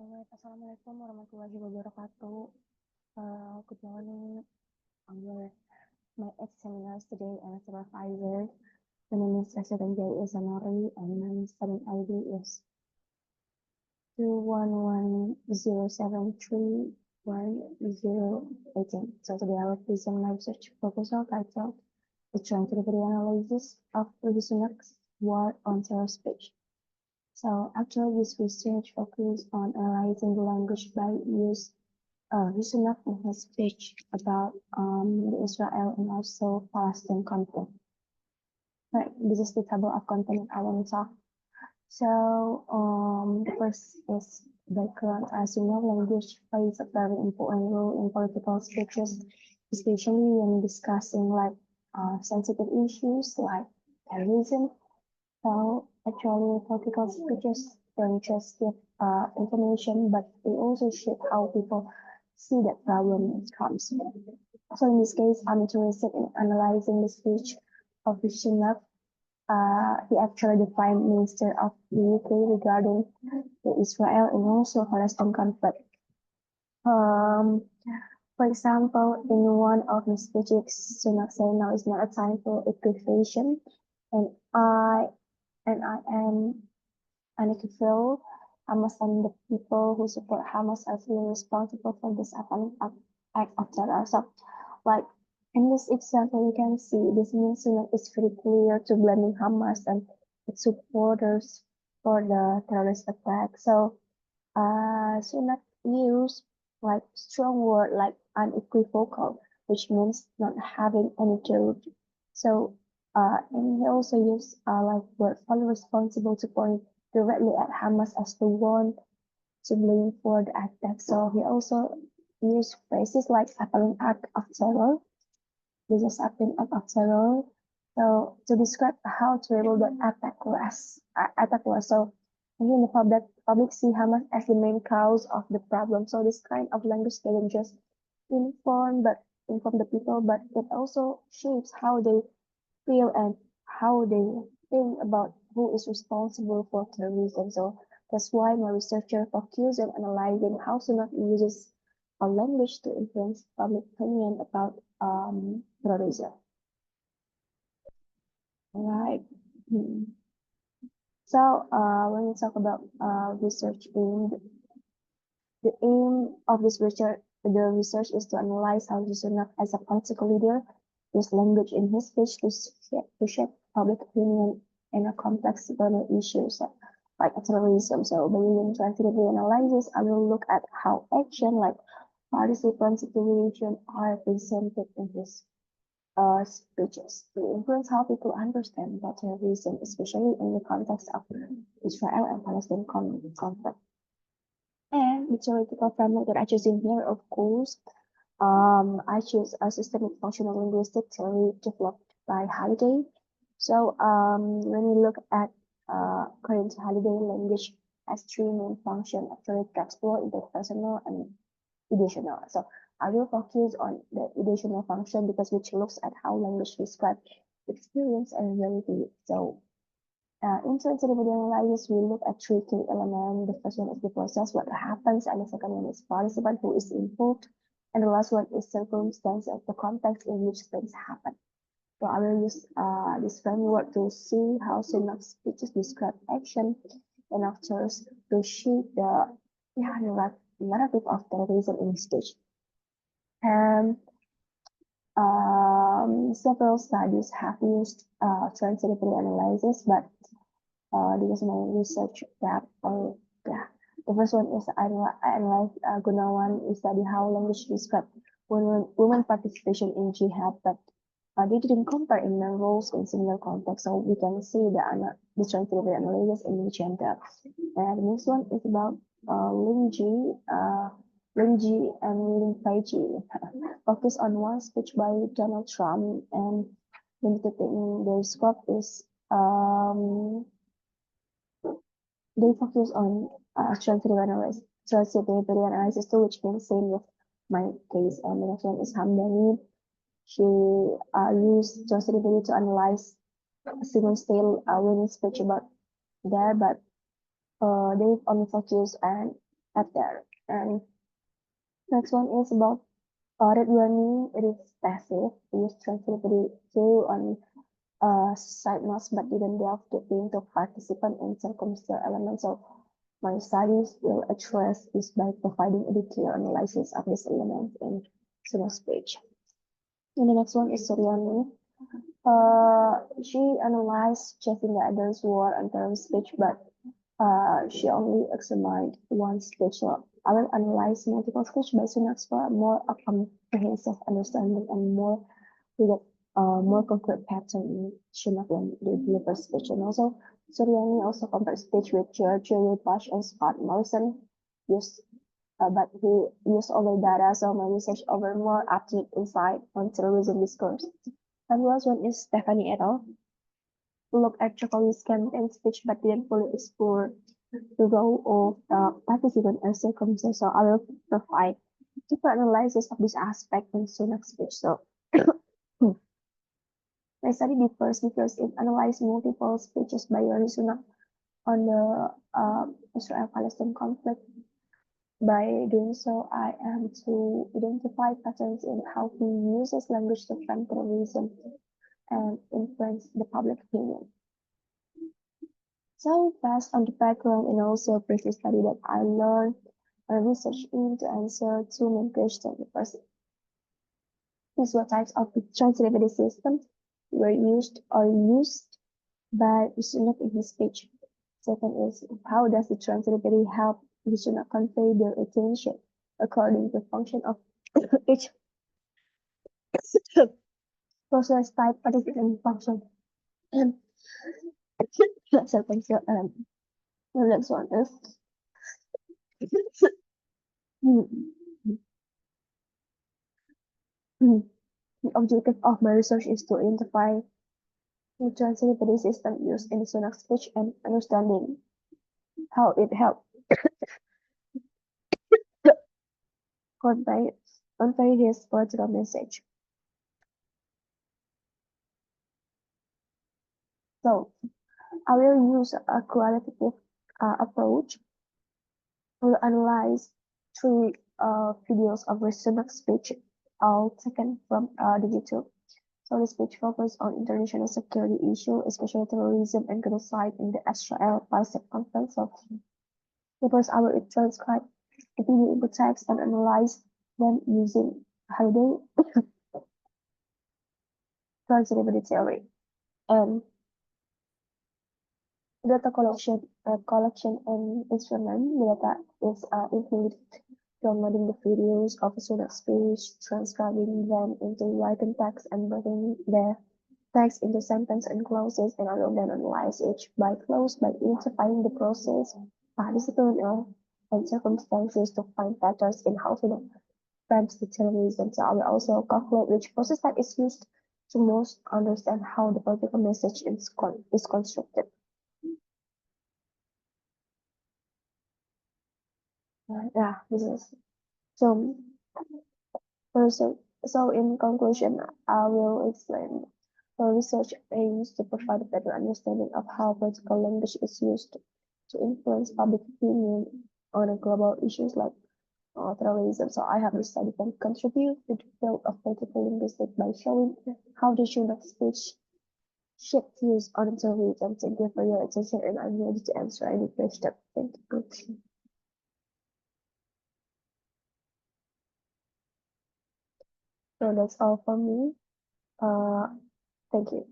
Alright, Assalamualaikum warahmatullahi wabarakatuh. Good morning. Your my examiners today and supervisor. My name is Raisa Tanjia, is Noori, and my studying ID is 21107311018. So today I will present my research proposal titled The Transcription Analysis of Revisionist War on Terror Speech. So actually this research focuses on analyzing the language by use recent in his speech about the Israel and also Palestine conflict. Right, this is the table of content I want to talk. So the first is background. As you know, language plays a very important role in political speeches, especially when discussing like sensitive issues like terrorism. So actually, political speeches don't just give information, but they also shape how people see that problem comes. So in this case, I'm interested in analyzing the speech of Sunak. He actually the Prime Minister of the UK regarding the Israel and also Palestine conflict. Um, for example, in one of his speeches, Sunak said, "Now is not a time for equation, and I am unequivocal. Hamas and the people who support Hamas are fully responsible for this act of terror." So, like in this example, you can see this means it's very clear to blaming Hamas and its supporters for the terrorist attack. So, Sunak use like strong word like unequivocal, which means not having any truth. So, and he also used like word fully responsible to point directly at Hamas as the one to blame for the attack. So he also used phrases like appalling act of terror. This is appalling act of terror. So to describe how terrible that attack was. So again, the public see Hamas as the main cause of the problem. So this kind of language doesn't just inform the people, but it also shapes how they feel and how they think about who is responsible for terrorism. So that's why my researcher focused on analyzing how Sunak uses a language to influence public opinion about terrorism. Right. Hmm. So when we talk about research aimed, the aim of the research is to analyze how Sunak as a political leader used language in his speech to shape public opinion in a complex global issues like terrorism. So by using translative analysis, I will look at how action like participant situation are presented in his speeches to influence how people understand about terrorism, especially in the context of Israel and Palestine conflict. And the theoretical framework that I choose in here, of course, I choose a systemic functional linguistic theory developed by Halliday. So when we look at current Halliday language has three main functions, actually textual, interpersonal, and ideational. So I will focus on the ideational function because which looks at how language describes experience and reality. So in sensitivity analysis, we look at three key elements. The first one is the process, what happens, and the second one is participant, who is involved, and the last one is circumstance of the context in which things happen. So I will use this framework to see how synapse speeches describe action and actors to shape the narrative of terrorism in speech. And several studies have used sensitivity analysis, but because my research that yeah. The first one is I analyze Gunawan is study how language describe women participation in jihad, but they didn't compare in roles in similar contexts, so we can see the sensitivity analysis in gender. And the next one is about Ling and Ling Feiji. Focus on one speech by Donald Trump, and the scope is they focus on sensitive analysis too, which means same with my case. And the next one is Hamdani. She used sensitivity to analyze Simon Steele winning speech about there, but they only focus on at there. And next one is about audit learning. It is passive. We use translated to on side notes but didn't delve deeply into participant and circumstantial elements of my studies will address this by providing a detailed analysis of these elements in Suno's page. And the next one is Suryani. She analyzed checking the others word and term speech, but she only examined one speech. So I will analyze multiple speech by Suno's for a more comprehensive understanding and with a more concrete pattern in Shimak when they deliver speech. And also, Suryani also compared speech with George Bush and Scott Morrison, used, but he used over data, so my research over more up-to-date insight on terrorism discourse. And last one is Stephanie et al. Who looked at Jokowi's campaign speech but didn't fully explore the role of the participant and circumstances. So I will provide deeper analysis of this aspect in Sunak's speech. So my study differs because it analyzed multiple speeches by Youri Sunak on the Israel-Palestine conflict. By doing so, I am to identify patterns in how he uses language to frame terrorism and influence the public opinion. So based on the background and also previous study that I learned and research in to answer two main questions. The first is what types of translated systems were used or used by Vishnu in his speech. Second is how does the translator help Vishnu convey their attention according to the function of each process type participant function. So thank you. The next one is the objective of my research is to identify the translator system used in the Sunak speech and understanding how it helps convey, convey his political message. So I will use a qualitative approach to analyze three videos of Sunak's speech, all taken from the YouTube. So the speech focused on international security issues, especially terrorism and genocide in the Israel-Palestine conflict. So the first I will transcribe the video into text and analyze them using Holiday translated theory and data collection and instrument. Data is included downloading the videos of a Sunak speech, transcribing them into written text, and breaking the text into sentences and clauses, and I will then analyze each by clause by identifying the process, participant, and circumstances to find patterns in how Sunak frames the terrorism. So I will also calculate which process type is used to most understand how the political message is constructed. Yeah, this is so. So in conclusion, I will explain. The research aims to provide a better understanding of how political language is used to influence public opinion on a global issues like terrorism. So I have decided to contribute to the field of political linguistics by showing how the Shunak speech shaped views on terrorism. Thank you for your attention, and I'm ready to answer any question. Thank you. So that's all from me. Uh, thank you.